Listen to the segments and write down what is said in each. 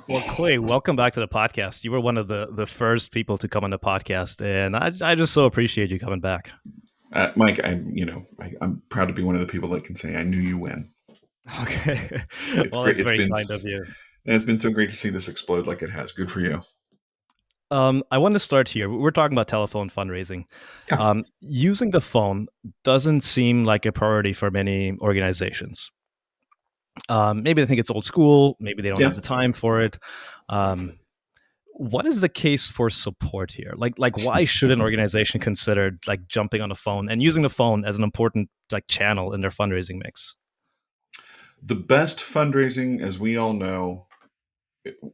Well, Clay, welcome back to the podcast. You were one of the first people to come on the podcast, and I just so appreciate you coming back. Mike, I'm proud to be one of the people that can say I knew you when. Okay. It's Well, great. that's very kind of you. It's been so great to see this explode like it has. Good for you. I want to start here. We're talking about telephone fundraising. Yeah, Using the phone doesn't seem like a priority for many organizations. Maybe they think it's old school. Maybe they don't yeah. have the time for it. Um, what is the case for support here? Like why should an organization consider like jumping on the phone and using the phone as an important like channel in their fundraising mix? The best fundraising, as we all know,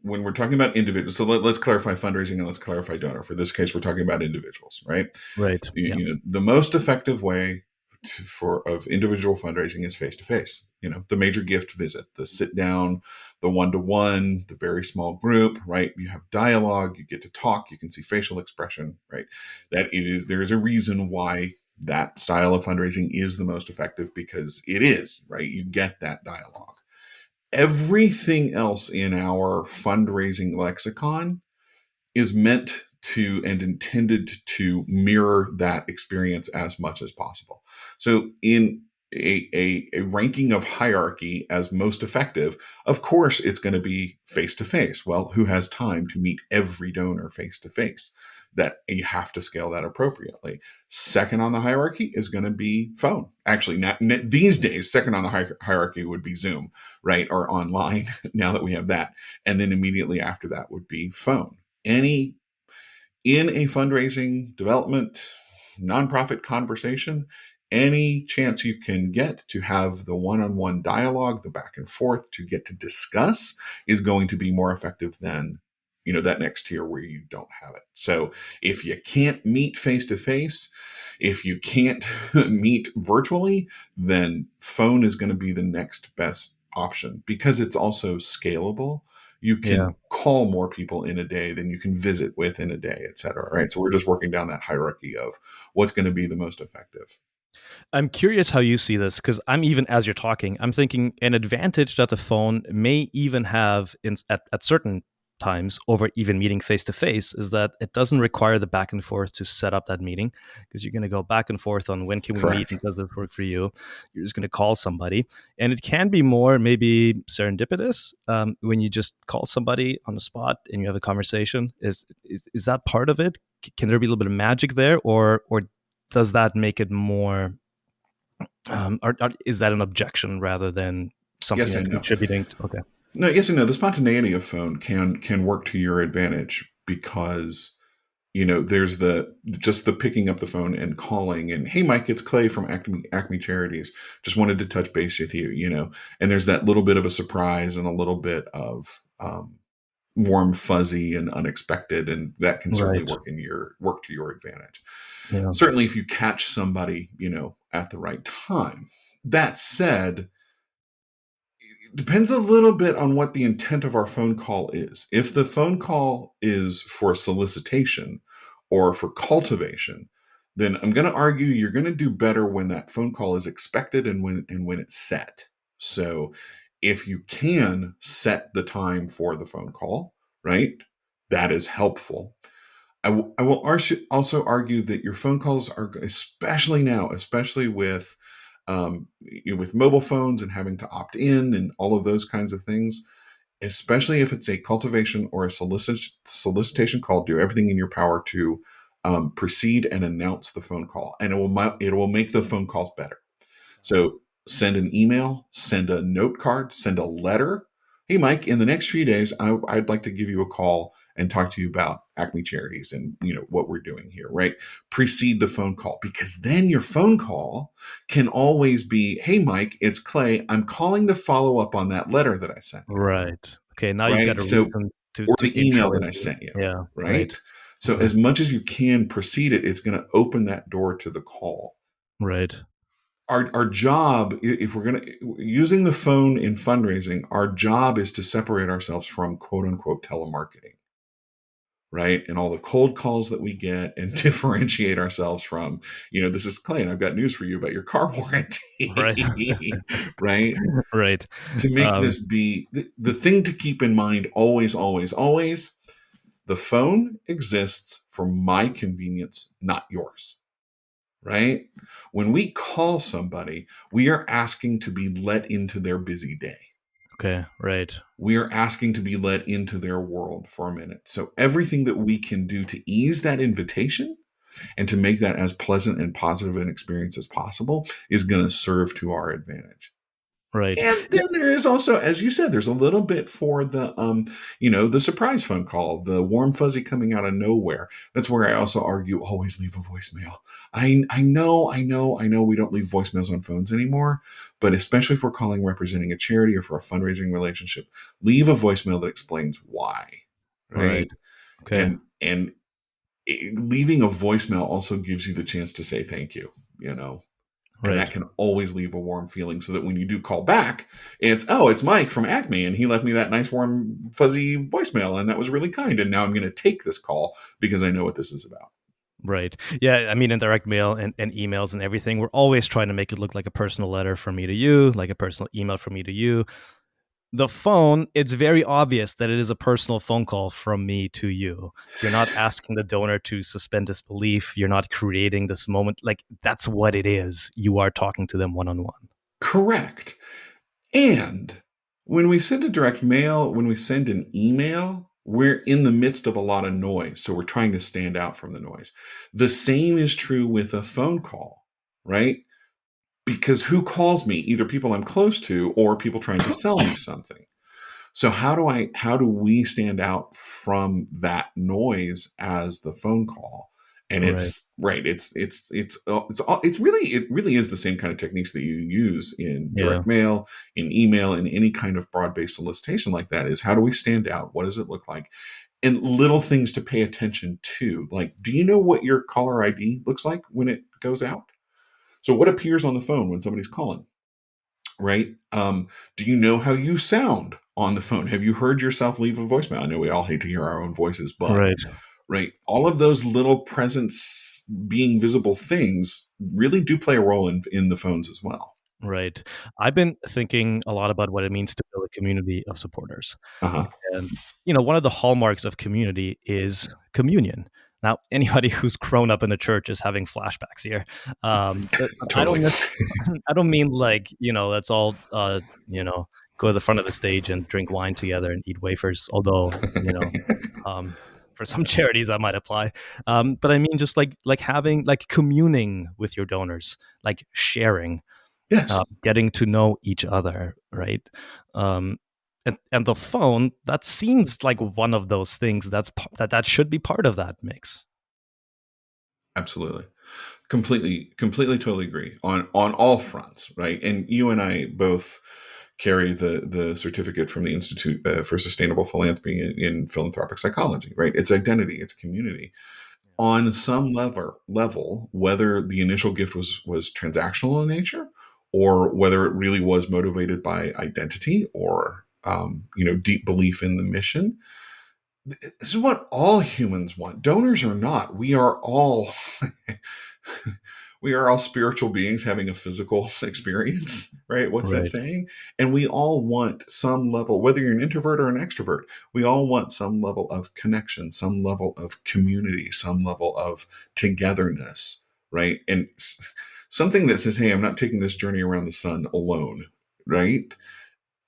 when we're talking about individuals. So let's clarify fundraising and let's clarify donor. For this case, we're talking about individuals, right? Right. Yeah. The most effective way for of individual fundraising is face to face. The major gift visit, the sit down, the one to one, the very small group, right? You have dialogue, you get to talk, you can see facial expression, right? There is a reason why that style of fundraising is the most effective, because it is, right? You get that dialogue. Everything else in our fundraising lexicon is meant to and intended to mirror that experience as much as possible. So, in a ranking of hierarchy as most effective, of course, it's going to be face to face. Well, who has time to meet every donor face to face? That you have to scale that appropriately. Second on the hierarchy is going to be phone. Actually, these days, second on the hierarchy would be Zoom, right? Or online, now that we have that. And then immediately after that would be phone. Any in a fundraising development nonprofit conversation, any chance you can get to have the one-on-one dialogue, the back and forth, to get to discuss, is going to be more effective than that next tier where you don't have it. So if you can't meet face to face, if you can't meet virtually, then phone is going to be the next best option, because it's also scalable. You Yeah. can call more people in a day than you can visit with in a day, et cetera. Right. So we're just working down that hierarchy of what's going to be the most effective. I'm curious how you see this because I'm even as you're talking, I'm thinking an advantage that the phone may even have at certain times over even meeting face to face is that it doesn't require the back and forth to set up that meeting because you're going to go back and forth on when can we meet Correct. and does this work for you. You're just going to call somebody, and it can be more maybe serendipitous when you just call somebody on the spot and you have a conversation. Is that part of it? Can there be a little bit of magic there, or does that make it more is that an objection rather than something Yes that's and no. contributing to, okay. No, yes and no. The spontaneity of phone can work to your advantage, because there's the picking up the phone and calling, and hey Mike, it's Clay from Acme Charities, just wanted to touch base with you. And there's that little bit of a surprise and a little bit of warm, fuzzy, and unexpected, and that can certainly Right. work to your advantage. Yeah. Certainly, if you catch somebody, at the right time. That said, it depends a little bit on what the intent of our phone call is. If the phone call is for solicitation or for cultivation, then I'm going to argue you're going to do better when that phone call is expected and when it's set. So if you can set the time for the phone call, right, that is helpful. I will also argue that your phone calls are, especially now, especially with mobile phones and having to opt in and all of those kinds of things, especially if it's a cultivation or a solicitation call, do everything in your power to proceed and announce the phone call, and it will make the phone calls better. So send an email, send a note card, send a letter. Hey, Mike, in the next few days, I'd like to give you a call and talk to you about Acme Charities and what we're doing here, right? Precede the phone call, because then your phone call can always be, hey, Mike, it's Clay. I'm calling to follow up on that letter that I sent you, Right. Okay. Now you've got right? a So, reason or to the email intro that I into it. sent you, Yeah. Right. right? So Okay. as much as you can precede it, it's going to open that door to the call. Right. Our job, if we're going to using the phone in fundraising, our job is to separate ourselves from quote unquote telemarketing. right? And all the cold calls that we get, and differentiate ourselves from, this is Clay, and I've got news for you about your car Right. warranty, right? Right. To make Um, this be the thing to keep in mind always, always, always, the phone exists for my convenience, not yours, right? When we call somebody, we are asking to be let into their busy day. okay. Right. We are asking to be let into their world for a minute. So everything that we can do to ease that invitation and to make that as pleasant and positive an experience as possible is going to serve to our advantage. Right. And Yeah. then there is also, as you said, there's a little bit for the surprise phone call, the warm fuzzy coming out of nowhere. That's where I also argue always leave a voicemail. I know we don't leave voicemails on phones anymore, but especially if we're calling representing a charity or for a fundraising relationship, leave a voicemail that explains why, Right. right? Okay. And leaving a voicemail also gives you the chance to say thank you, you know and that Right. can always leave a warm feeling, so that when you do call back, it's Mike from Acme, and he left me that nice warm fuzzy voicemail, and that was really kind, and now I'm going to take this call because I know what this is about. Right. Yeah. I mean, in direct mail and emails and everything, we're always trying to make it look like a personal letter from me to you, like a personal email from me to you. The phone, it's very obvious that it is a personal phone call from me to you. You're not asking the donor to suspend disbelief. You're not creating this moment. Like, that's what it is. You are talking to them one on one. Correct. And when we send a direct mail, when we send an email, we're in the midst of a lot of noise, so we're trying to stand out from the noise. The same is true with a phone call, right? Because who calls me? Either people I'm close to or people trying to sell me something. So how do we stand out from that noise as the phone call? And Right. it's right. It really is the same kind of techniques that you use in Yeah. direct mail, in email, in any kind of broad-based solicitation like that. Is how do we stand out? What does it look like? And little things to pay attention to. Like, do you know what your caller ID looks like when it goes out? So what appears on the phone when somebody's calling? Right? Do you know how you sound on the phone? Have you heard yourself leave a voicemail? I know we all hate to hear our own voices, but Right. right, all of those little presence being visible things really do play a role in the phones as well. Right. I've been thinking a lot about what it means to build a community of supporters. Uh huh. And, one of the hallmarks of community is communion. Now, anybody who's grown up in the church is having flashbacks here. But I Totally. don't I don't mean like, let's all, go to the front of the stage and drink wine together and eat wafers, although, um, for some charities that might apply. But I mean just like having like communing with your donors, like sharing, Yes, getting to know each other, right? Um, and the phone, that seems like one of those things that should be part of that mix. absolutely. Completely, totally agree on all fronts, right? And you and I both carry the certificate from the Institute for Sustainable Philanthropy in philanthropic psychology, right? It's identity, it's community. On some level, whether the initial gift was transactional in nature, or whether it really was motivated by identity or deep belief in the mission, this is what all humans want. Donors or not, we are all we are all spiritual beings having a physical experience, right? What's that Right, saying? And we all want some level, whether you're an introvert or an extrovert, we all want some level of connection, some level of community, some level of togetherness, right? And something that says, hey, I'm not taking this journey around the sun alone, right?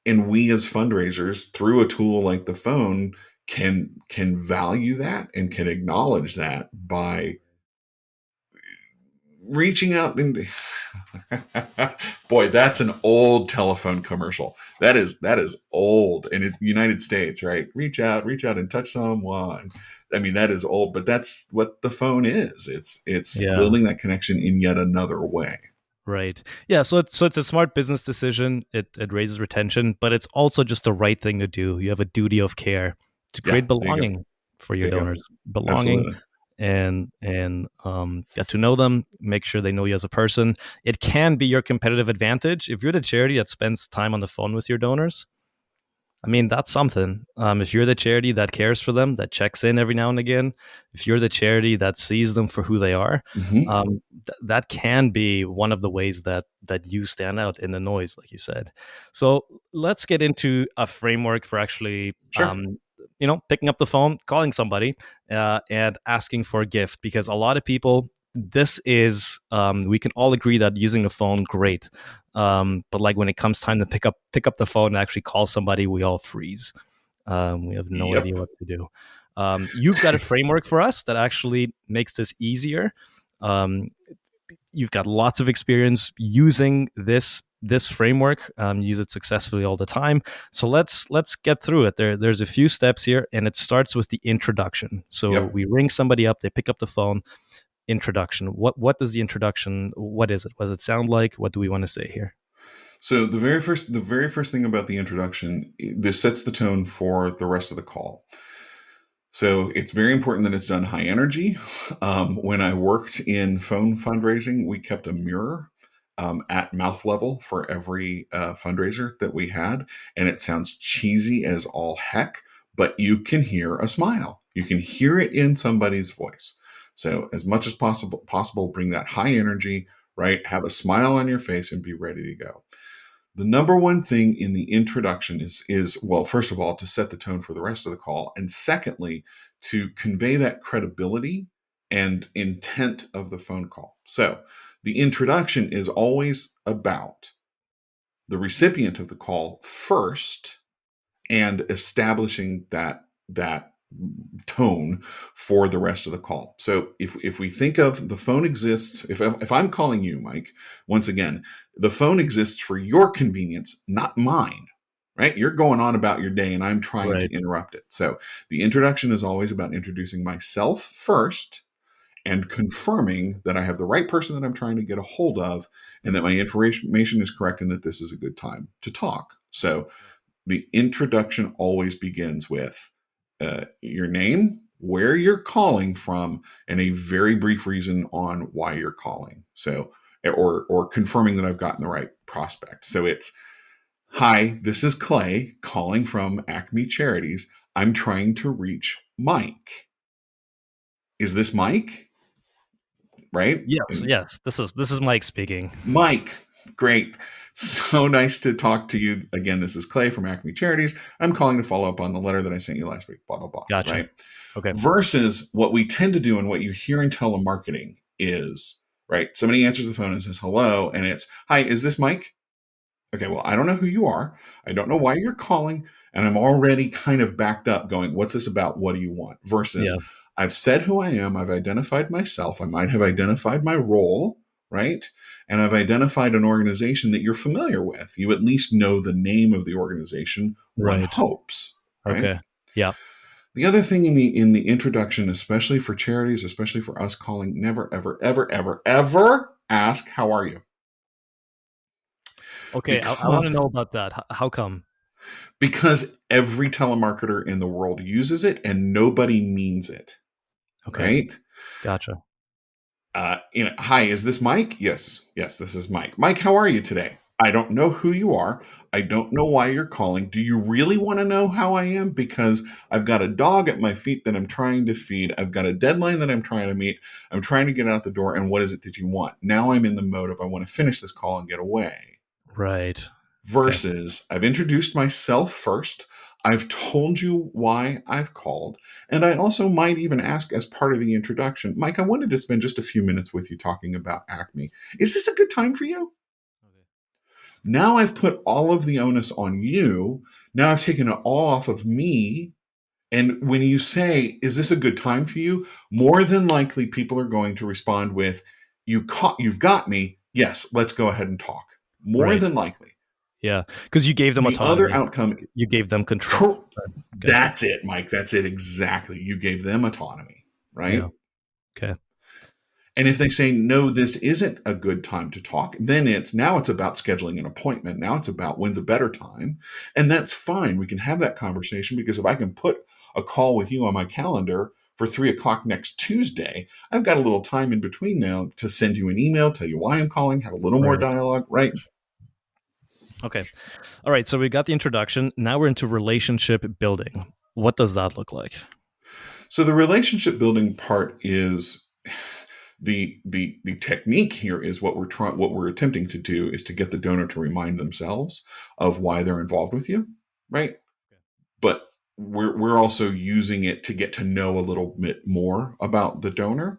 And we as fundraisers, through a tool like the phone, can value that and can acknowledge that by reaching out and boy, that's an old telephone commercial. That is old, and in the United States, right? Reach out and touch someone. I mean, that is old, but that's what the phone is. It's yeah, building that connection in yet another way. right, yeah. So it's a smart business decision. It raises retention, but it's also just the right thing to do. You have a duty of care to Yeah, create there you go. belonging for your There you go. donors, belonging, Absolutely. and get to know them, make sure they know you as a person. It can be your competitive advantage if you're the charity that spends time on the phone with your donors. I mean, that's something. If you're the charity that cares for them, that checks in every now and again, if you're the charity that sees them for who they are, Mm-hmm. that can be one of the ways that you stand out in the noise, like you said. So let's get into a framework for actually, Sure. picking up the phone, calling somebody, and asking for a gift. Because a lot of people, this is, we can all agree that using the phone, great. But like when it comes time to pick up the phone and actually call somebody, we all freeze. We have no Yep. idea what to do. You've got a framework for us that actually makes this easier. Um, you've got lots of experience using this framework. Use it successfully all the time. So let's get through it. There's a few steps here, and it starts with the introduction. So Yep. we ring somebody up, they pick up the phone. Introduction. What does the introduction? What is it? What does it sound like? What do we want to say here? So the very first thing about the introduction, this sets the tone for the rest of the call. So it's very important that it's done high energy. When I worked in phone fundraising, we kept a mirror at mouth level for every fundraiser that we had, and it sounds cheesy as all heck, but you can hear a smile. You can hear it in somebody's voice. So as much as possible, bring that high energy, right? Have a smile on your face and be ready to go. The number one thing in the introduction is well, first of all, to set the tone for the rest of the call, and secondly, to convey that credibility and intent of the phone call. So the introduction is always about the recipient of the call first and establishing that tone for the rest of the call. So if we think of the phone exists, if I'm calling you, Mike, once again, the phone exists for your convenience, not mine. Right? You're going on about your day and I'm trying Right. to interrupt it. So the introduction is always about introducing myself first and confirming that I have the right person that I'm trying to get a hold of and that my information is correct and that this is a good time to talk. So the introduction always begins with your name, where you're calling from, and a very brief reason on why you're calling. So, or confirming that I've gotten the right prospect. So it's, hi, this is Clay calling from Acme Charities. I'm trying to reach Mike. Is this Mike? Right? Yes. And Yes. This is Mike speaking. Mike, great. So nice to talk to you. Again, this is Clay from Acme Charities. I'm calling to follow up on the letter that I sent you last week, blah, blah, blah, Gotcha. right? Okay. Versus what we tend to do and what you hear in telemarketing is, right? Somebody answers the phone and says hello, and it's, hi, is this Mike? Okay, well, I don't know who you are. I don't know why you're calling. And I'm already kind of backed up going, what's this about? What do you want? Versus, Yeah. I've said who I am. I've identified myself. I might have identified my role, right? And I've identified an organization that you're familiar with. You at least know the name of the organization, one Right. hopes, right? Okay. Yeah. The other thing in the introduction, especially for charities, especially for us calling, never, ever, ever, ever, ever ask, how are you? Okay. I want Because to know about that. How come? because every telemarketer in the world uses it and nobody means it, Okay. right? Gotcha. Hi, is this Mike? Yes, yes, this is Mike. Mike, how are you today? I don't know who you are. I don't know why you're calling. Do you really want to know how I am? Because I've got a dog at my feet that I'm trying to feed. I've got a deadline that I'm trying to meet. I'm trying to get out the door. And what is it that you want? Now I'm in the mode of I want to finish this call and get away. Right. Okay. Versus I've introduced myself first. I've told you why I've called. And I also might even ask as part of the introduction, Mike, I wanted to spend just a few minutes with you talking about Acme. Is this a good time for you? Okay. Now I've put all of the onus on you. Now I've taken it all off of me. And when you say, is this a good time for you? More than likely, people are going to respond with, you've got me. Yes, let's go ahead and talk. More Right. than likely. Yeah. Because you gave them The other autonomy. outcome, You gave them control. Okay. that's it, Mike. That's it exactly. You gave them autonomy, Yeah. right? Okay. And if they say, no, this isn't a good time to talk, then it's about scheduling an appointment. Now it's about when's a better time. And that's fine. We can have that conversation because if I can put a call with you on my calendar for 3 o'clock next Tuesday, I've got a little time in between now to send you an email, tell you why I'm calling, have a little more Right. dialogue, right? Okay. All right. So we got the introduction. Now we're into relationship building. What does that look like? So the relationship building part is the technique here is what we're attempting to do is to get the donor to remind themselves of why they're involved with you, right? But we're also using it to get to know a little bit more about the donor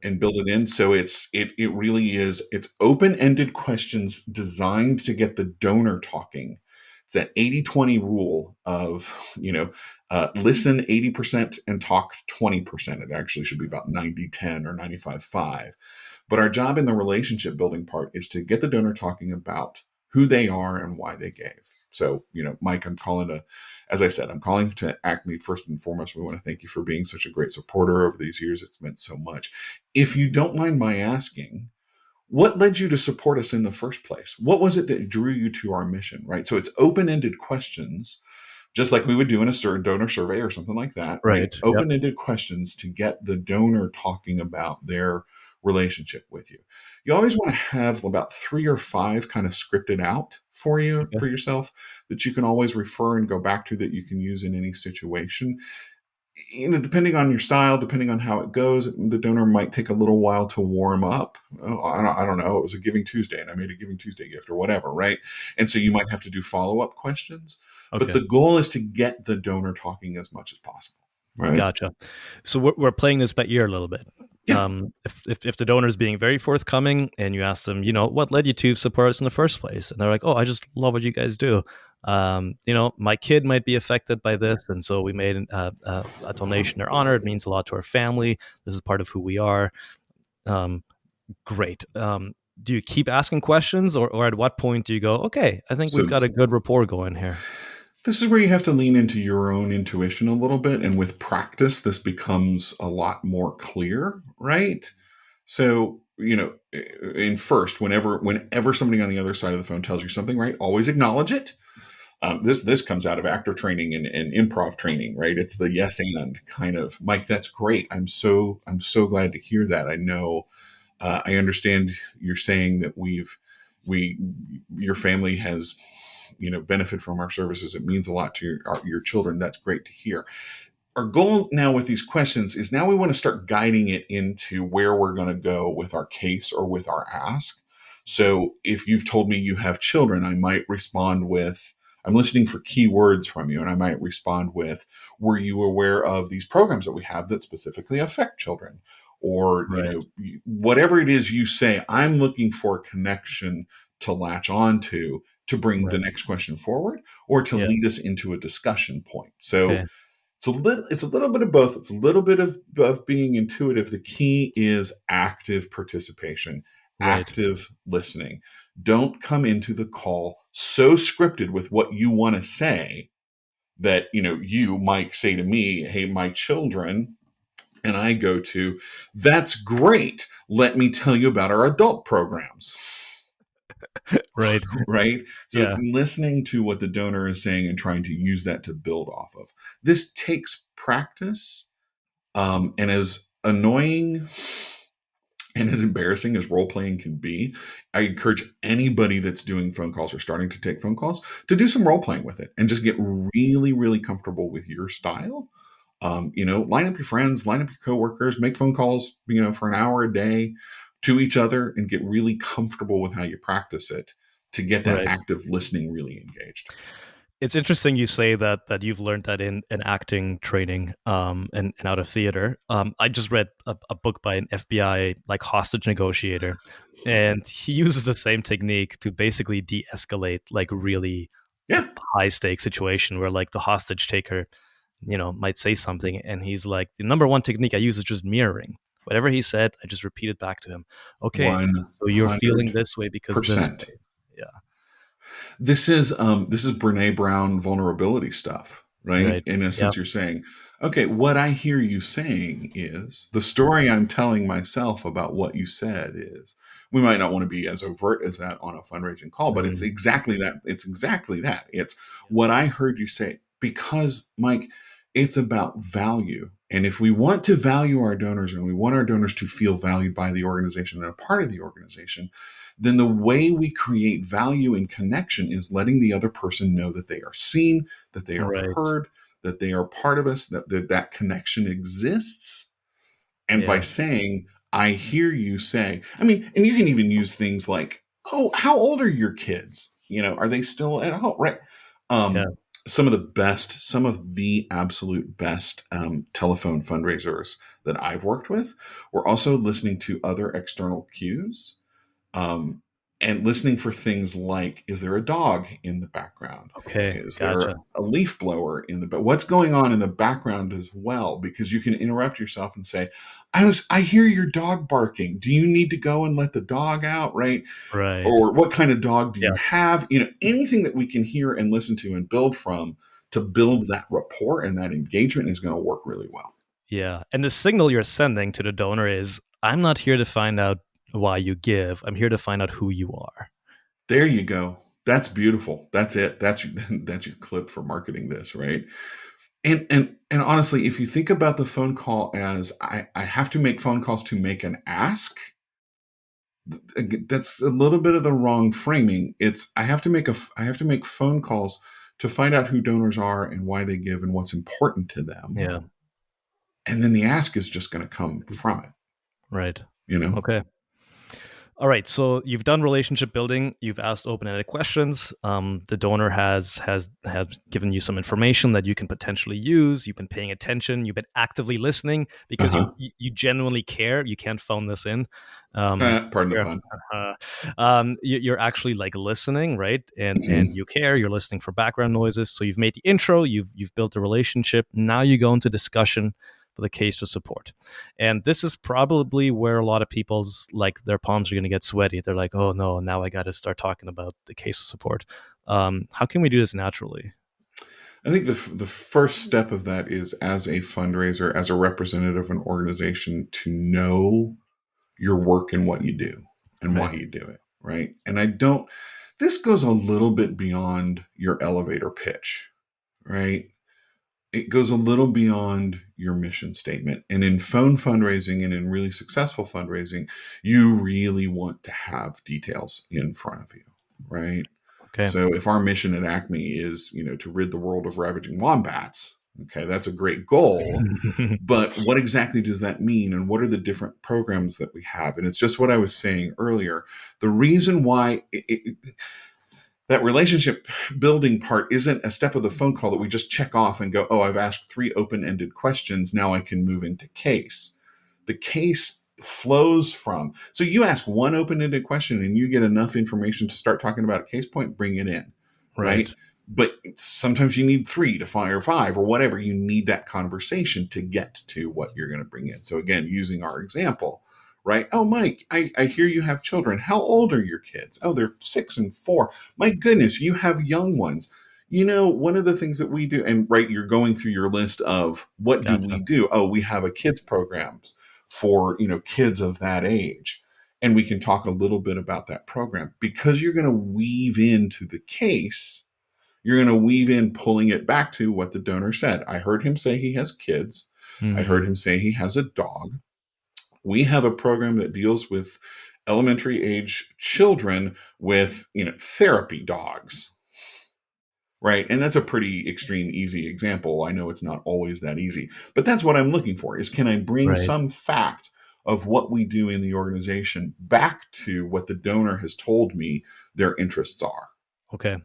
and build it in. So it really is, it's open-ended questions designed to get the donor talking. It's that 80-20 rule of, listen 80% and talk 20%. It actually should be about 90-10 or 95-5. But our job in the relationship building part is to get the donor talking about who they are and why they gave. So, Mike, as I said, I'm calling to Acme first and foremost. We want to thank you for being such a great supporter over these years. It's meant so much. If you don't mind my asking, what led you to support us in the first place? What was it that drew you to our mission, right? So it's open-ended questions, just like we would do in a certain donor survey or something like that, right? Right. It's Yep. open-ended questions to get the donor talking about their relationship with you. You always want to have about 3 or 5 kind of scripted out Okay. for yourself that you can always refer and go back to, that you can use in any situation. Depending on your style, depending on how it goes, the donor might take a little while to warm up. Oh, I don't know. It was a Giving Tuesday and I made a Giving Tuesday gift or whatever, right? And so you might have to do follow up questions. But Okay. the goal is to get the donor talking as much as possible, right? Gotcha. So we're playing this by ear a little bit. Yeah. If the donor is being very forthcoming and you ask them, what led you to support us in the first place, and they're like, oh, I just love what you guys do. My kid might be affected by this, and so we made a donation in their honor. It means a lot to our family. This is part of who we are. Um, Great. Do you keep asking questions, or at what point do you go, okay, I think we've So got a good rapport going here? this is where you have to lean into your own intuition a little bit. And with practice, this becomes a lot more clear, right? So, in first, whenever somebody on the other side of the phone tells you something, right, always acknowledge it. This comes out of actor training and improv training, right? It's the yes and kind of, Mike. That's great. I'm so glad to hear that. I know, I understand you're saying that we your family has benefit from our services. It means a lot to your children. That's great to hear. Our goal now with these questions is now we want to start guiding it into where we're going to go with our case or with our ask. So if you've told me you have children, I might respond with, I'm listening for keywords from you. And I might respond with, were you aware of these programs that we have that specifically affect children? Or, Right. whatever it is you say, I'm looking for a connection to latch on to bring the Right. next question forward or to Yeah. lead us into a discussion point. So Okay. it's a little bit of both. It's a little bit of being intuitive. The key is active participation, Right. active listening. Don't come into the call so scripted with what you want to say that, you might say to me, hey, my children, and I go to, that's great. Let me tell you about our adult programs. Right. Right? So it's Yeah. listening to what the donor is saying and trying to use that to build off of. This takes practice. And as annoying and as embarrassing as role playing can be, I encourage anybody that's doing phone calls or starting to take phone calls to do some role playing with it and just get really, really comfortable with your style. Line up your friends, line up your coworkers, make phone calls, for an hour a day to each other and get really comfortable with how you practice it to get that Right. active listening really engaged. It's interesting you say that you've learned that in acting training, and out of theater. I just read a book by an FBI like hostage negotiator, and he uses the same technique to basically de-escalate like really Yeah. high stake situation where like the hostage taker, might say something, and he's like, the number one technique I use is just mirroring. Whatever he said, I just repeat it back to him. Okay, so you're feeling 100%. this way because this way. Yeah. This is Brene Brown vulnerability stuff, right? Right. In Yeah. essence, you're saying, okay, what I hear you saying is the story I'm telling myself about what you said is, we might not want to be as overt as that on a fundraising call, but it's Mhm. exactly that. It's exactly that. It's Yeah. what I heard you say because, Mike, it's about value. And if we want to value our donors and we want our donors to feel valued by the organization and a part of the organization, then the way we create value and connection is letting the other person know that they are seen, that they are Right. heard, that they are part of us, that connection exists. And by Yeah. saying, I hear you say, I mean, and you can even use things like, oh, how old are your kids? Are they still at home? Right. Yeah. Um, some of the absolute best telephone fundraisers that I've worked with were also listening to other external cues, um, and listening for things like, is there a dog in the background? Okay. Is Gotcha. there a leaf blower in the what's going on in the background as well? Because you can interrupt yourself and say, I hear your dog barking. Do you need to go and let the dog out? Right. Right. Or what kind of dog do you Yeah. have? Anything that we can hear and listen to and build from to build that rapport and that engagement is going to work really well. Yeah. And the signal you're sending to the donor is, I'm not here to find out why you give. I'm here to find out who you are. There you go. That's beautiful. That's it. That's your clip for marketing this, right? And honestly, if you think about the phone call as I have to make phone calls to make an ask, that's a little bit of the wrong framing. It's I have to make phone calls to find out who donors are and why they give and what's important to them. Yeah. And then the ask is just going to come from it, Right. you know? Okay. All right, so you've done relationship building. You've asked open-ended questions. The donor has given you some information that you can potentially use. You've been paying attention. You've been actively listening because you Uh-huh. you genuinely care. You can't phone this in. Um, Pardon the you're, pun. you're actually like listening, right? And you care. You're listening for background noises. So you've made the intro. You've built a relationship. Now you go into discussion for the case for support. And this is probably where a lot of people's like their palms are going to get sweaty. They're like, oh no, now I got to start talking about the case for support. How can we do this naturally? I think the first step of that is, as a fundraiser, as a representative of an organization, to know your work and what you do and why Right. you do it, right? And I don't, this goes a little bit beyond your elevator pitch, right? It goes a little beyond your mission statement. And in phone fundraising and in really successful fundraising, you really want to have details in front of you, right? Okay. So if our mission at Acme is, to rid the world of ravaging wombats, okay, that's a great goal. But what exactly does that mean? And what are the different programs that we have? And it's just what I was saying earlier. The reason why that relationship building part isn't a step of the phone call that we just check off and go, oh, I've asked 3 open-ended questions. Now I can move into case. The case flows from, so you ask one open-ended question and you get enough information to start talking about a case point, bring it in, Right. right? But sometimes you need 3 to 5 or 5 or whatever. You need that conversation to get to what you're going to bring in. So again, using our example, right? Oh, Mike, I hear you have children. How old are your kids? Oh, they're 6 and 4. My goodness, you have young ones. One of the things that we do, and right, you're going through your list of what do we Gotcha. do? Oh, we have a kids program for, kids of that age. And we can talk a little bit about that program because you're going to weave into the case. You're going to weave in pulling it back to what the donor said. I heard him say he has kids. I Hmm. heard him say he has a dog. We have a program that deals with elementary age children with, therapy dogs, right? And that's a pretty extreme easy example. I know it's not always that easy, but that's what I'm looking for, is can I bring Right. some fact of what we do in the organization back to what the donor has told me their interests are. Okay.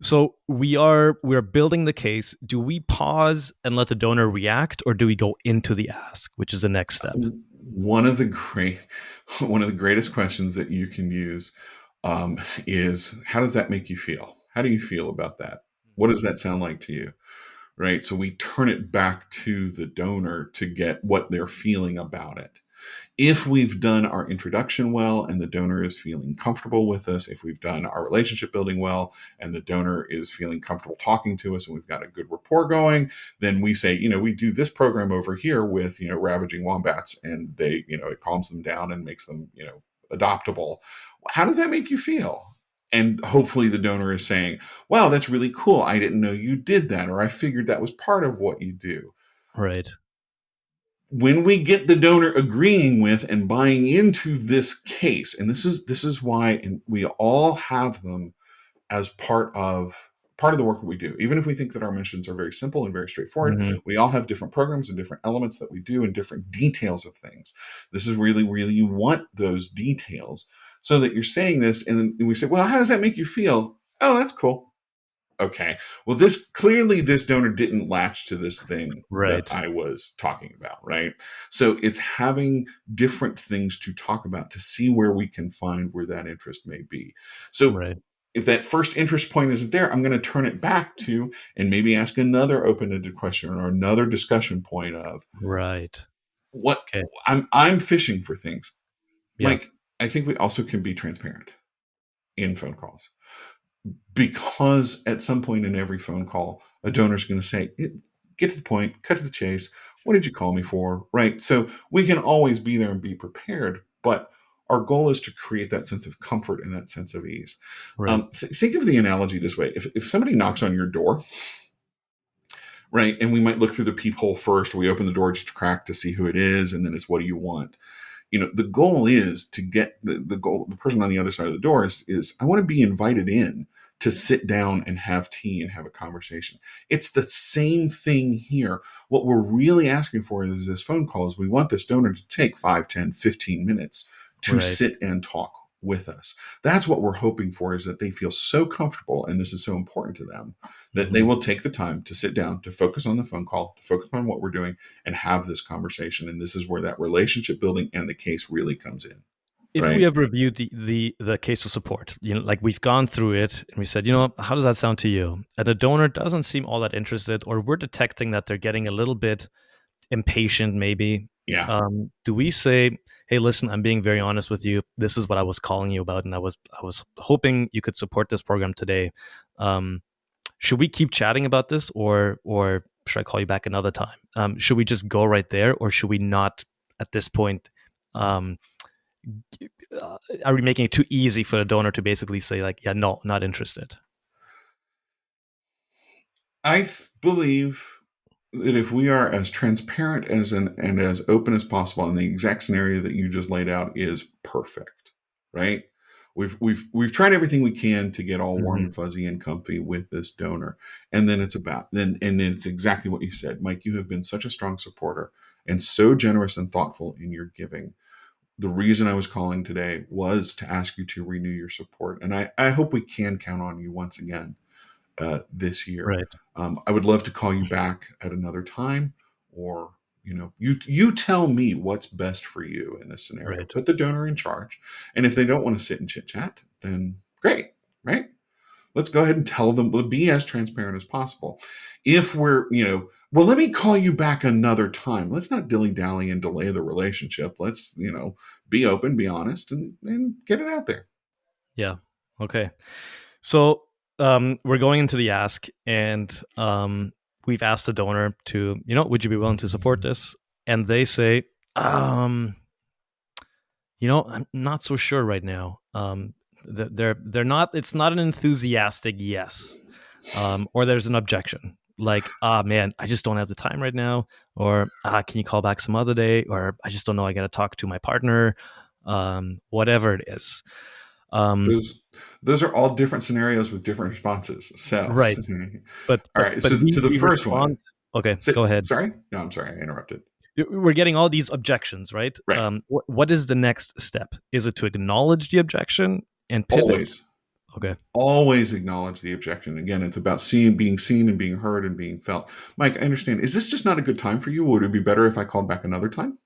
So we're building the case. Do we pause and let the donor react, or do we go into the ask, which is the next step? One of the great one of the greatest questions that you can use, is, how does that make you feel? How do you feel about that? What does that sound like to you? Right. So we turn it back to the donor to get what they're feeling about it. If we've done our introduction well and the donor is feeling comfortable with us, if we've done our relationship building well and the donor is feeling comfortable talking to us and we've got a good rapport going, then we say, we do this program over here with, ravaging wombats, and they, it calms them down and makes them, adoptable. How does that make you feel? And hopefully the donor is saying, wow, that's really cool. I didn't know you did that, or I figured that was part of what you do. Right. when we get the donor agreeing with and buying into this case, and this is why, and we all have them as part of the work that we do. Even if we think that our missions are very simple and very straightforward, Hmm. we all have different programs and different elements that we do and different details of things. This is really, really, you want those details so that you're saying this, and then we say, well, how does that make you feel? Oh, that's cool. Okay. Well, this donor didn't latch to this thing that Right. I was talking about, right? So it's having different things to talk about to see where we can find where that interest may be. So Right. if that first interest point isn't there, I'm going to turn it back to and maybe ask another open-ended question or another discussion point of Right. what Okay. I'm fishing for things. Yeah. Mike, I think we also can be transparent in phone calls, because at some point in every phone call, a donor is going to say, get to the point, cut to the chase. What did you call me for? Right. So we can always be there and be prepared, but our goal is to create that sense of comfort and that sense of ease. Right. Think of the analogy this way. If somebody knocks on your door, right, and we might look through the peephole first, we open the door just a crack to see who it is, and then it's what do you want? The goal is to get the goal, the person on the other side of the door is I want to be invited in to sit down and have tea and have a conversation. It's the same thing here. What we're really asking for is this phone call is we want this donor to take 5, 10, 15 minutes to Right. sit and talk with us. That's what we're hoping for, is that they feel so comfortable, and this is so important to them, that they Hmm. will take the time to sit down, to focus on the phone call, to focus on what we're doing, and have this conversation. And this is where that relationship building and the case really comes in, If we right? have reviewed the case of support, like we've gone through it and we said, how does that sound to you? And the donor doesn't seem all that interested, or we're detecting that they're getting a little bit impatient, maybe. Yeah. Do we say, "Hey, listen, I'm being very honest with you. This is what I was calling you about, and I was hoping you could support this program today. Um, should we keep chatting about this, or should I call you back another time? Should we just go right there, or should we not at this point?" Um, are we making it too easy for the donor to basically say, like, yeah, no, not interested? Believe that if we are as transparent and as open as possible, and the exact scenario that you just laid out is perfect, right? We've tried everything we can to get all warm Hmm. and fuzzy and comfy with this donor, and then it's exactly what you said, Mike. You have been such a strong supporter and so generous and thoughtful in your giving. The reason I was calling today was to ask you to renew your support, and I hope we can count on you once again this year. Right. I would love to call you back at another time, or you tell me what's best for you in this scenario. Right. Put the donor in charge, and if they don't want to sit and chit chat, then great, right? Let's go ahead and tell them. We'll be as transparent as possible. If we're, well, let me call you back another time. Let's not dilly dally and delay the relationship. Let's, be open, be honest, and get it out there. Yeah. Okay. So we're going into the ask, and we've asked the donor to, would you be willing to support this? And they say, um, I'm not so sure right now. They're not. It's not an enthusiastic yes, or there's an objection. Like, man, I just don't have the time right now, or can you call back some other day, or I just don't know. I got to talk to my partner, whatever it is. Um, Those are all different scenarios with different responses. So, right. But all but right. but So we to the we first one, respond. Okay, go ahead. sorry. No, I'm sorry. I interrupted. We're getting all these objections, right? Right. What is the next step? Is it to acknowledge the objection and pivot? Always, Okay. always acknowledge the objection. Again, it's about being seen and being heard and being felt. Mike, I understand. Is this just not a good time for you? Would it be better if I called back another time?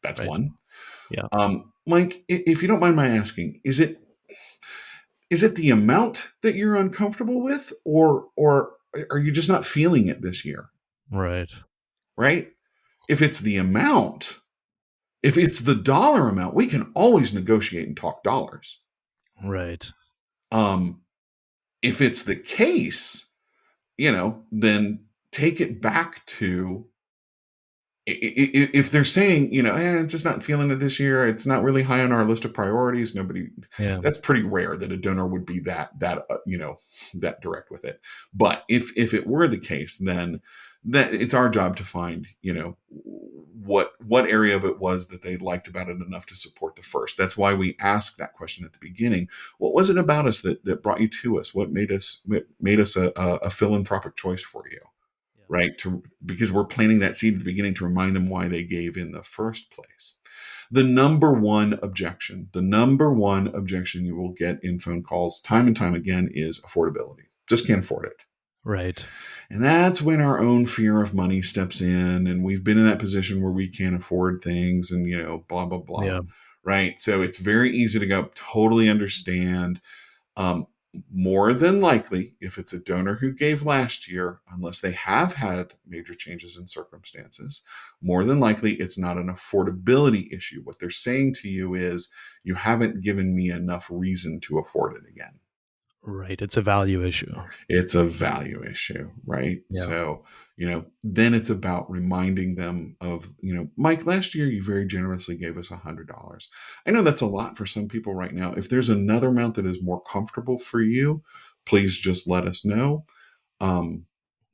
That's Right. one. Yeah. Mike, if you don't mind my asking, is it the amount that you're uncomfortable with, or are you just not feeling it this year? Right. Right? If it's the amount, if it's the dollar amount, we can always negotiate and talk dollars. Right. Um, if it's the case, then take it back to, if they're saying, I'm just not feeling it this year. It's not really high on our list of priorities. Yeah. That's pretty rare that a donor would be that direct with it. But if it were the case, then that it's our job to find, what area of it was that they liked about it enough to support the first. That's why we asked that question at the beginning. What was it about us that brought you to us? What made us a philanthropic choice for you? Yeah. Right? Because we're planting that seed at the beginning to remind them why they gave in the first place. The number one objection you will get in phone calls time and time again is affordability. Just can't afford it. Right. And that's when our own fear of money steps in, and we've been in that position where we can't afford things and, blah, blah, blah. Yeah. Right. So it's very easy to go, totally understand. Um, More than likely, if it's a donor who gave last year, unless they have had major changes in circumstances, more than likely it's not an affordability issue. What they're saying to you is, you haven't given me enough reason to afford it again. Right. It's a value issue. It's a value issue, right? Yeah. So, then it's about reminding them of, Mike, last year you very generously gave us $100. I know that's a lot for some people right now. If there's another amount that is more comfortable for you, please just let us know. Um,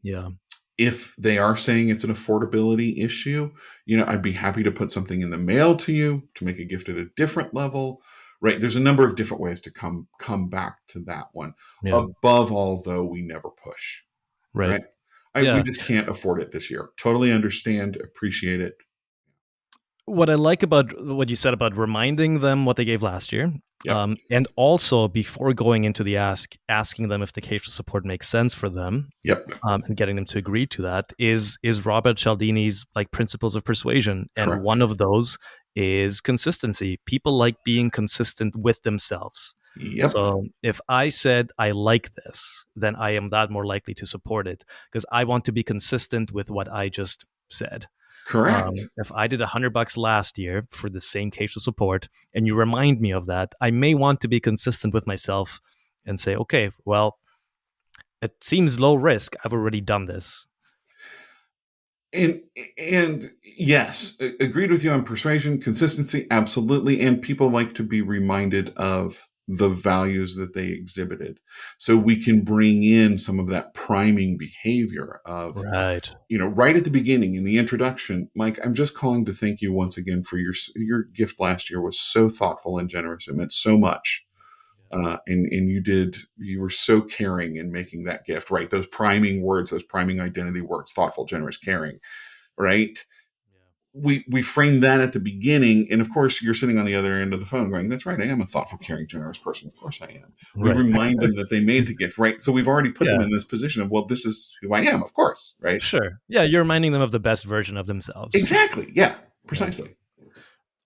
Yeah. if they are saying it's an affordability issue, I'd be happy to put something in the mail to you to make a gift at a different level, right? There's a number of different ways to come back to that one. Yeah. Above all, though, we never push, Right. right? We Yeah. just can't afford it this year. Totally understand, appreciate it. What I like about what you said about reminding them what they gave last year, Yep, and also before going into the asking them if the case for support makes sense for them, yep, and getting them to agree to that is Robert Cialdini's like principles of persuasion, and correct. one of those is consistency. People like being consistent with themselves. Yep, So if I said I like this, then I am that more likely to support it because I want to be consistent with what I just said. correct. If I did $100 last year for the same case of support, and you remind me of that, I may want to be consistent with myself and say, okay, well, it seems low risk. I've already done this. And and yes, agreed with you on persuasion, consistency, absolutely. And people like to be reminded of the values that they exhibited, so we can bring in some of that priming behavior of, Right. right at the beginning in the introduction. Mike, I'm just calling to thank you once again for your gift last year was so thoughtful and generous. It meant so much. And you were so caring in making that gift, right? Those priming words, those priming identity words, thoughtful, generous, caring, right? We frame that at the beginning, and of course you're sitting on the other end of the phone going, that's right, I am a thoughtful, caring, generous person, of course I am. We Right. remind them that they made the gift, right? So we've already put them Yeah. in this position of, well, this is who I am, of course, right? Sure. Yeah, you're reminding them of the best version of themselves. Exactly, yeah, Yeah. precisely.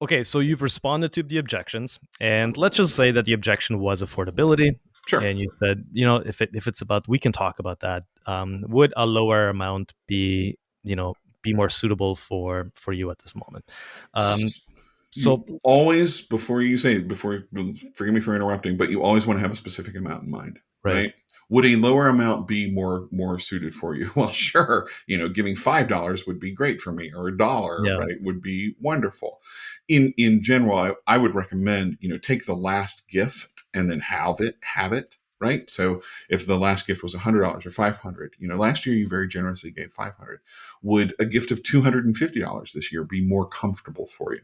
Okay, so you've responded to the objections, and let's just say that the objection was affordability, Sure. and you said, if it's about, we can talk about that. Would a lower amount be more suitable for you at this moment? Um, You so always, forgive me for interrupting, but you always want to have a specific amount in mind, right, right? Would a lower amount be more suited for you? Well, sure, giving $5 would be great for me, or $1, yeah, right, would be wonderful. In general, I would recommend, take the last gift and then have it, right? So if the last gift was $100 or $500, last year you very generously gave $500. Would a gift of $250 this year be more comfortable for you?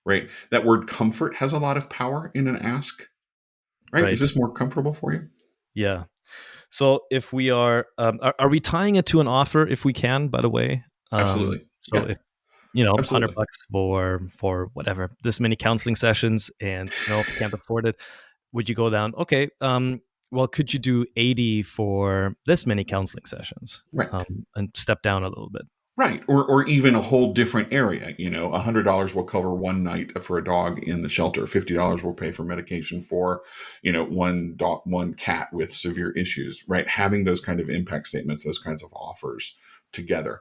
Right? That word comfort has a lot of power in an ask, right? Is right, this more comfortable for you? yeah. So if we are we tying it to an offer if we can? By the way, Absolutely. so Yeah, if hundred absolutely. bucks for whatever this many counseling sessions, and if you can't afford it, would you go down? Okay, well, could you do 80 for this many counseling sessions, Right. and step down a little bit? Right. Or even a whole different area. $100 will cover one night for a dog in the shelter. $50 will pay for medication for, one dog, one cat with severe issues, right? Having those kind of impact statements, those kinds of offers together.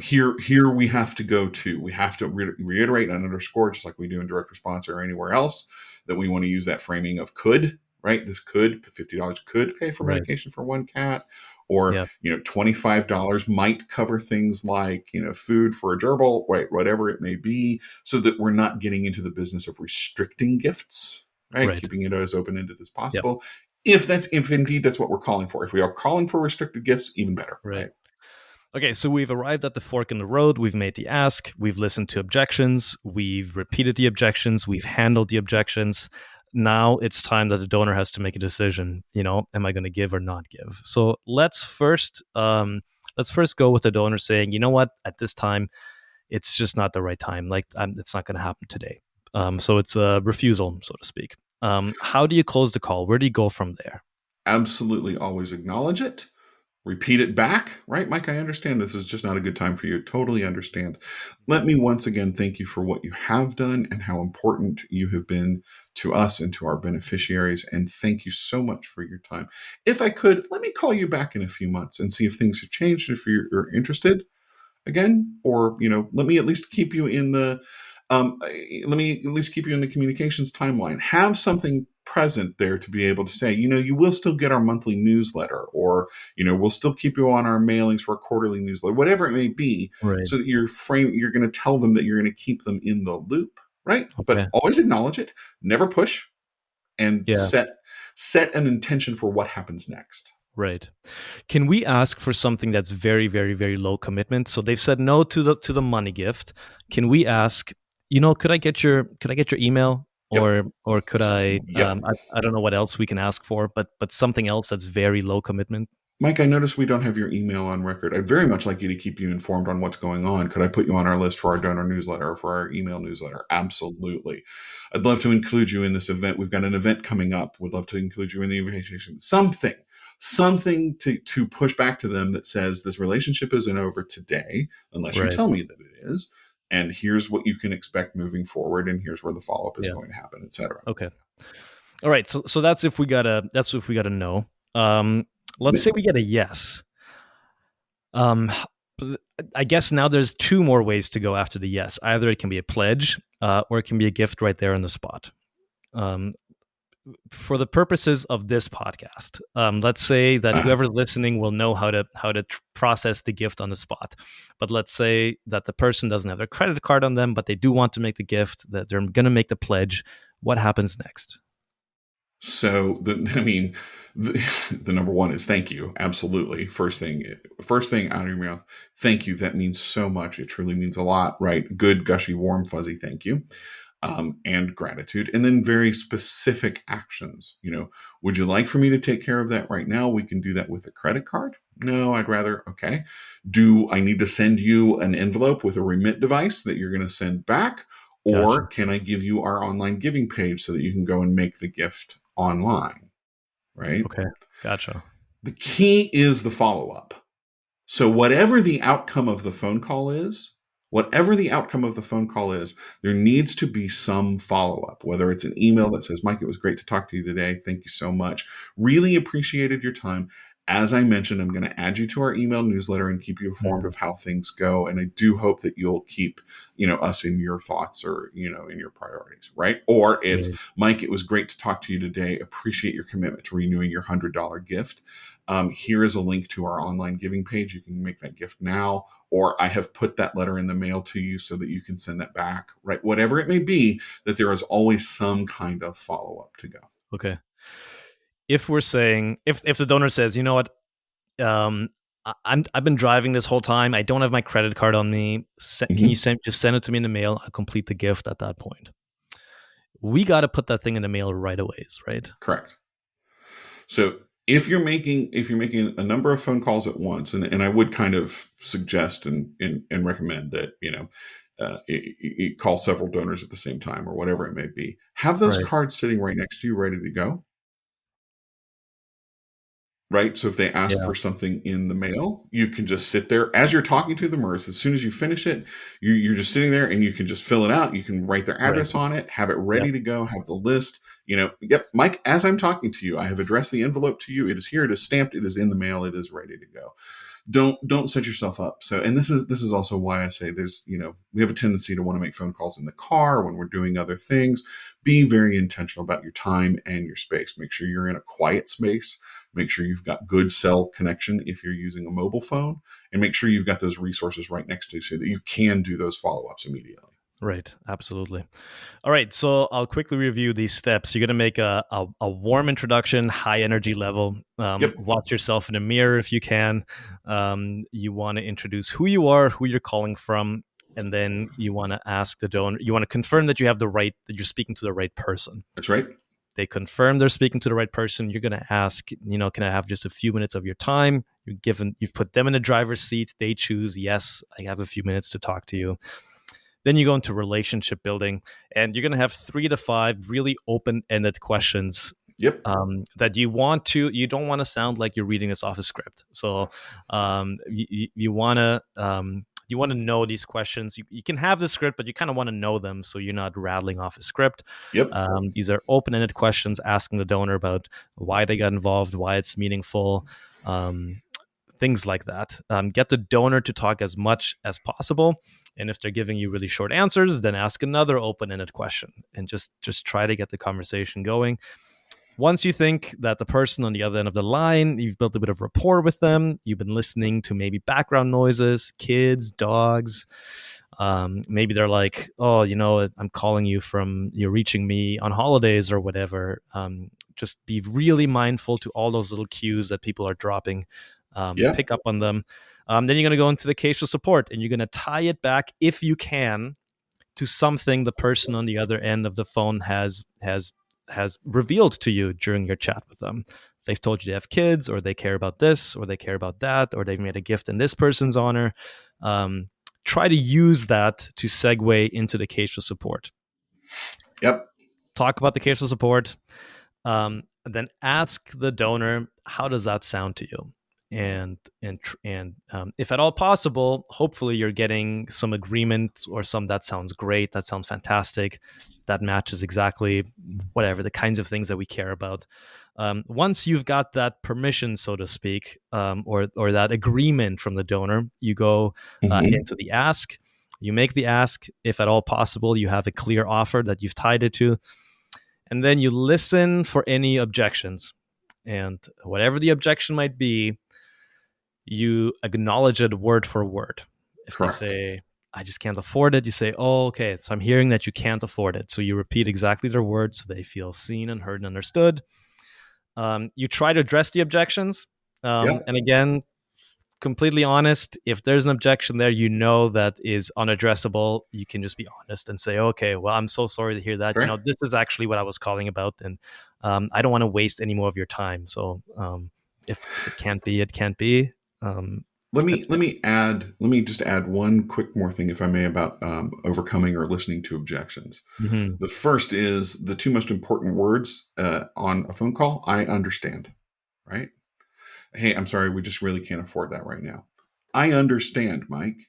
Here we have to we have to reiterate and underscore, just like we do in direct response or anywhere else, that we want to use that framing of could, right? This could, $50 could pay for Right. medication for one cat, or Yeah. $25 might cover things like food for a gerbil, right, whatever it may be, so that we're not getting into the business of restricting gifts, right, Right. keeping it as open-ended as Yep. possible. If indeed that's what we're calling for. If we are calling for restricted gifts, even better, Right. right? Okay, so we've arrived at the fork in the road. We've made the ask. We've listened to objections. We've repeated the objections. We've handled the objections. Now it's time that the donor has to make a decision. Am I going to give or not give? So let's first go with the donor saying, you know what, at this time, it's just not the right time. Like, it's not going to happen today. So it's a refusal, so to speak. How do you close the call? Where do you go from there? Absolutely always acknowledge it. Repeat it back, right, Mike? I understand this is just not a good time for you. Totally understand. Let me once again thank you for what you have done and how important you have been to us and to our beneficiaries. And thank you so much for your time. If I could, let me call you back in a few months and see if things have changed, if you're interested again, or let me at least keep you in the communications timeline. Have something present there to be able to say, you will still get our monthly newsletter, or we'll still keep you on our mailings for a quarterly newsletter, whatever it may be, Right. so that you're going to tell them that you're going to keep them in the loop, right? Okay. But always acknowledge it, never push, and Yeah. set an intention for what happens next. Right. Can we ask for something that's very, very, very low commitment? So they've said no to the money gift. Can we ask, could I get your email, Yep. or could I, Yep. I don't know what else we can ask for, but something else that's very low commitment. Mike, I noticed we don't have your email on record. I'd very much like you to keep you informed on what's going on. Could I put you on our list for our donor newsletter or for our email newsletter? Absolutely. I'd love to include you in this event. We've got an event coming up. We'd love to include you in the invitation. Something to push back to them that says this relationship isn't over today unless you Right. tell me that it is. And here's what you can expect moving forward. And here's where the follow up is Yeah. going to happen, et cetera. Okay. All right. So that's if we gotta know. Let's say we get a yes. Um, I guess now there's two more ways to go after the yes. Either it can be a pledge, or it can be a gift right there on the spot. Um, for the purposes of this podcast, let's say that whoever's listening will know how to process the gift on the spot. But let's say that the person doesn't have their credit card on them, but they do want to make the gift, that they're going to make the pledge. What happens next? So the number one is thank you. Absolutely. First thing out of your mouth. Thank you. That means so much. It truly means a lot, right? Good, gushy, warm, fuzzy thank you. And gratitude, and then very specific actions. Would you like for me to take care of that right now? We can do that with a credit card. No, I'd rather, okay. Do I need to send you an envelope with a remit device that you're going to send back? Or Gotcha. can I give you our online giving page so that you can go and make the gift online? Right? Okay. Gotcha. The key is the follow up. So whatever the outcome of the phone call is, there needs to be some follow up, whether it's an email that says, Mike, it was great to talk to you today. Thank you so much. Really appreciated your time. As I mentioned, I'm going to add you to our email newsletter and keep you informed Mhm. of how things go. And I do hope that you'll keep, us in your thoughts, or, in your priorities, right? Or it's, Right. Mike, it was great to talk to you today. Appreciate your commitment to renewing your $100 gift. Here is a link to our online giving page. You can make that gift now, or I have put that letter in the mail to you so that you can send that back, right? Whatever it may be, that there is always some kind of follow up to go. Okay. If we're saying, if the donor says, you know what, I've been driving this whole time. I don't have my credit card on me. Can you Mm-hmm. just send it to me in the mail? I'll complete the gift at that point. We got to put that thing in the mail right away, right? Correct. So if you're making a number of phone calls at once, and I would kind of suggest and recommend that you call several donors at the same time, or whatever it may be. Have those Right. cards sitting right next to you, ready to go. Right. So if they ask Yeah. for something in the mail, you can just sit there as you're talking to them, or as soon as you finish it, you're just sitting there and you can just fill it out. You can write their Right. address on it, have it Yep. ready to go, have the list. Yep, Mike, as I'm talking to you, I have addressed the envelope to you. It is here. It is stamped. It is in the mail. It is ready to go. Don't set yourself up. So, and this is also why I say we have a tendency to want to make phone calls in the car when we're doing other things. Be very intentional about your time and your space. Make sure you're in a quiet space. Make sure you've got good cell connection if you're using a mobile phone, and make sure you've got those resources right next to you so that you can do those follow-ups immediately. Right. Absolutely. All right. So I'll quickly review these steps. You're going to make a warm introduction, high energy level. Yep, Watch yourself in a mirror if you can. You want to introduce who you are, who you're calling from. And then you want to ask the donor, you want to confirm that that you're speaking to the right person. that's right. They confirm they're speaking to the right person. You're going to ask, can I have just a few minutes of your time? You've put them in the driver's seat. They choose, yes, I have a few minutes to talk to you. Then you go into relationship building, and you're going to have 3 to 5 really open-ended questions Yep, that you don't want to sound like you're reading this off a script. So you want to know these questions. You can have the script, but you kind of want to know them so you're not rattling off a script. yep, These are open-ended questions asking the donor about why they got involved, why it's meaningful, things like that. Get the donor to talk as much as possible. And if they're giving you really short answers, then ask another open-ended question and just try to get the conversation going. Once you think that the person on the other end of the line, you've built a bit of rapport with them, you've been listening to maybe background noises, kids, dogs. Maybe they're like, oh, I'm calling you you're reaching me on holidays or whatever. Just be really mindful to all those little cues that people are dropping. yeah, Pick up on them. Then you're going to go into the case of support, and you're going to tie it back, if you can, to something the person on the other end of the phone has revealed to you during your chat with them. They've told you they have kids, or they care about this, or they care about that, or they've made a gift in this person's honor. Try to use that to segue into the case of support. yep, Talk about the case of support. Then ask the donor, how does that sound to you? And if at all possible, hopefully you're getting some agreement or some that sounds great, that sounds fantastic, that matches exactly whatever the kinds of things that we care about. Once you've got that permission, so to speak, or that agreement from the donor, you go hmm, into the ask. You make the ask. If at all possible, you have a clear offer that you've tied it to, and then you listen for any objections. And whatever the objection might be, you acknowledge it word for word. If they correct. say, I just can't afford it, you say, oh, okay, so I'm hearing that you can't afford it. So you repeat exactly their words so they feel seen and heard and understood. You try to address the objections. Yep, And again, completely honest, if there's an objection there, that is unaddressable, you can just be honest and say, okay, well, I'm so sorry to hear that. right. This is actually what I was calling about. And I don't want to waste any more of your time. So if it can't be, it can't be. Let me just add one quick more thing, if I may, about overcoming or listening to objections. Mhm. The first is the two most important words on a phone call. I understand, right? Hey, I'm sorry, we just really can't afford that right now. I understand, Mike.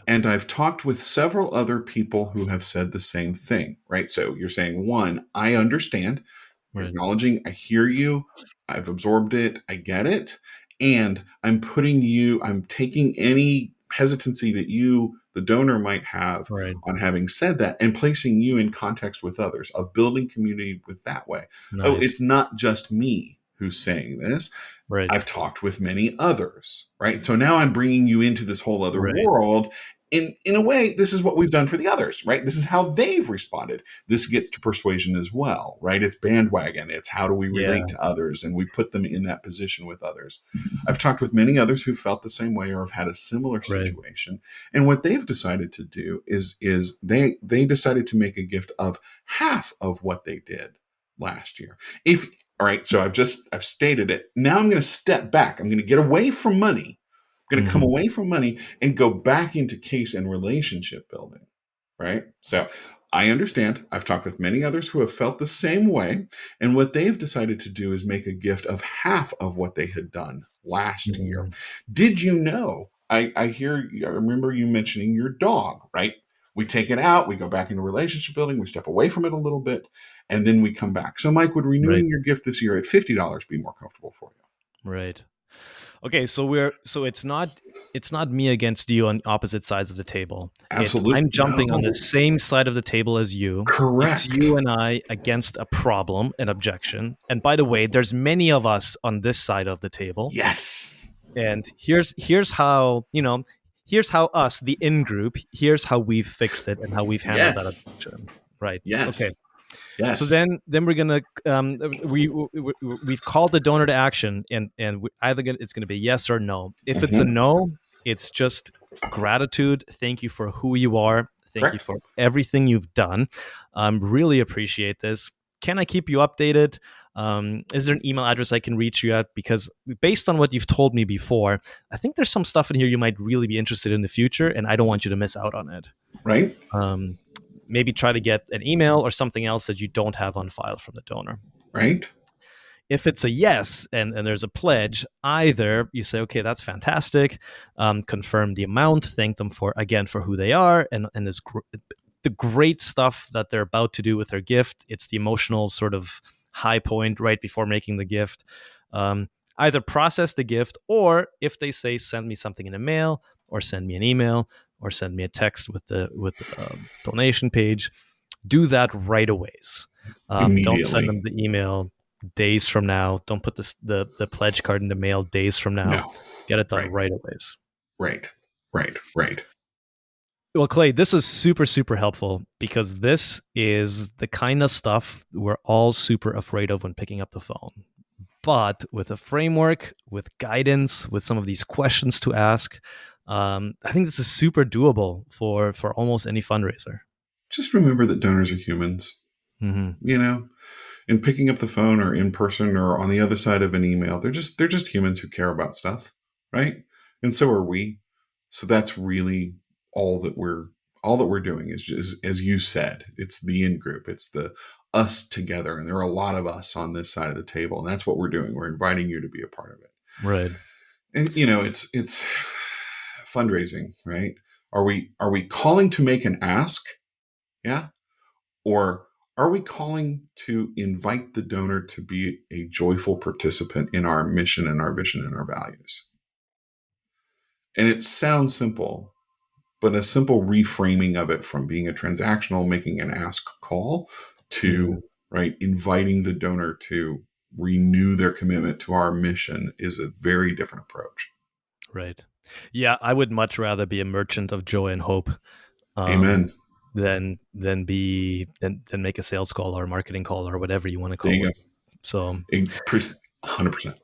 And I've talked with several other people who have said the same thing, right? So you're saying, one, I understand. You're Right. acknowledging, I hear you. I've absorbed it. I get it. And I'm taking any hesitancy that the donor might have Right. on having said that and placing you in context with others, of building community with that way. Oh, Nice. it's not just me who's saying this. Right. I've talked with many others, right? So now I'm bringing you into this whole other Right. world. In a way, this is what we've done for the others, right? This is how they've responded. This gets to persuasion as well, right? It's bandwagon. It's how do we relate Yeah. to others, and we put them in that position with others. I've talked with many others who felt the same way or have had a similar Right. situation, and what they've decided to do is they decided to make a gift of half of what they did last year. If All right, so I've stated it. Now I'm going to step back. I'm going to get away from money. I'm going to come Mhm. away from money and go back into case and relationship building, right? So I understand. I've talked with many others who have felt the same way, and what they've decided to do is make a gift of half of what they had done last year. Mhm. Did you know? I remember you mentioning your dog, right? We take it out, we go back into relationship building, we step away from it a little bit, and then we come back. So, Mike, would Right. renewing your gift this year at $50 be more comfortable for you? Right. Okay, so it's not me against you on opposite sides of the table. It's Absolutely. I'm jumping on the No. same side of the table as you. It's Correct. you and I against a problem, an objection. And by the way, there's many of us on this side of the table. Yes. And here's how, here's how us, the in group, here's how we've fixed it and how we've handled that Yes. objection. Right. Okay. Yes. So Yes. then we're gonna we've called the donor to action, and either it's gonna be yes or no. If it's a Hmm. no, it's just gratitude. Thank you for who you are. Thank you Correct. for everything you've done. Really appreciate this. Can I keep you updated? Is there an email address I can reach you at? Because based on what you've told me before, I think there's some stuff in here you might really be interested in the future, and I don't want you to miss out on it. Right. Um, Maybe try to get an email or something else that you don't have on file from the donor. Right. If it's a yes and there's a pledge, either you say, okay, that's fantastic, confirm the amount, thank them for, again, for who they are, and this the great stuff that they're about to do with their gift. It's the emotional sort of high point right before making the gift. Either process the gift, or if they say, send me something in a mail, or send me an email, or send me a text with the donation page, do that right away. Don't send them Immediately. the email days from now. Don't put the pledge card in the mail days from now. No. Get it done Right. right away. Right. Right. Right. Well, Clay, this is super, super helpful because this is the kind of stuff we're all super afraid of when picking up the phone. But with a framework, with guidance, with some of these questions to ask, I think this is super doable for almost any fundraiser. Just remember that donors are humans. Mm-hmm. You know, in picking up the phone or in person or on the other side of an email, they're just humans who care about stuff, right? And so are we. So that's really all that we're doing is just, as you said, it's the in group, it's the us together, and there are a lot of us on this side of the table, and that's what we're doing. We're inviting you to be a part of it. Right. And it's fundraising, right? Are we calling to make an ask? Yeah. Or are we calling to invite the donor to be a joyful participant in our mission and our vision and our values? And it sounds simple, but a simple reframing of it from being a transactional, making an ask call Mm-hmm. to, right, inviting the donor to renew their commitment to our mission is a very different approach. Right. Yeah, I would much rather be a merchant of joy and hope um, Amen. than make a sales call or a marketing call or whatever you want to There call you it. So, go. 100%.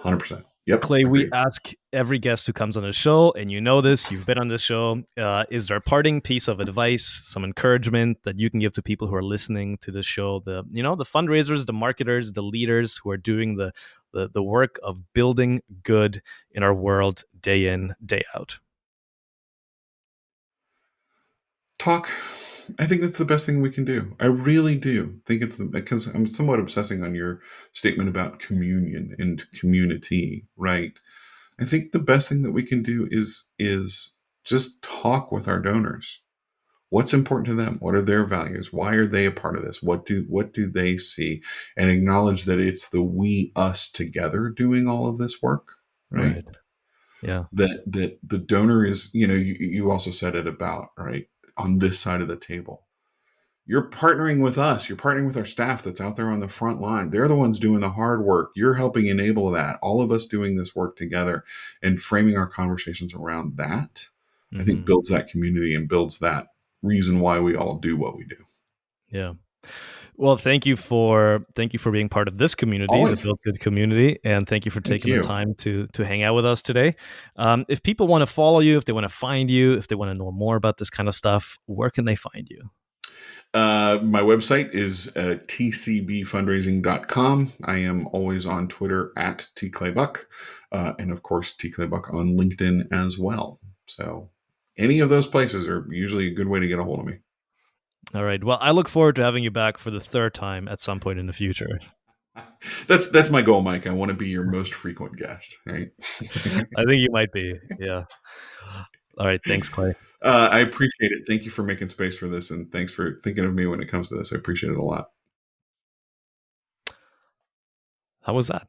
100%. Yep. Clay, we Agreed. ask every guest who comes on the show, and you know this, you've been on this show. Is there a parting piece of advice, some encouragement that you can give to people who are listening to this show? The fundraisers, the marketers, the leaders who are doing the work of building good in our world day in, day out. Talk. I think that's the best thing we can do. I really do think it's because I'm somewhat obsessing on your statement about communion and community, right? I think the best thing that we can do is just talk with our donors. What's important to them? What are their values? Why are they a part of this? What do they see? And acknowledge that it's the we us together doing all of this work, right? Right. Yeah. That the donor is, you also said it about, right, on this side of the table. You're partnering with us. You're partnering with our staff that's out there on the front line. They're the ones doing the hard work. You're helping enable that. All of us doing this work together and framing our conversations around that, I think Mm-hmm. builds that community and builds that reason why we all do what we do. Yeah. Well, thank you for being part of this community, the Always. Build Good community, and thank you for Thank taking the you. time to hang out with us today. If people want to follow you, if they want to find you, if they want to know more about this kind of stuff, where can they find you? My website is tcbfundraising.com. I am always on Twitter at tclaybuck, and of course tclaybuck on LinkedIn as well. So any of those places are usually a good way to get a hold of me. All right. Well, I look forward to having you back for the third time at some point in the future. That's my goal, Mike. I want to be your most frequent guest. Right. I think you might be. Yeah. All right. Thanks, Clay. I appreciate it. Thank you for making space for this, and thanks for thinking of me when it comes to this. I appreciate it a lot. How was that?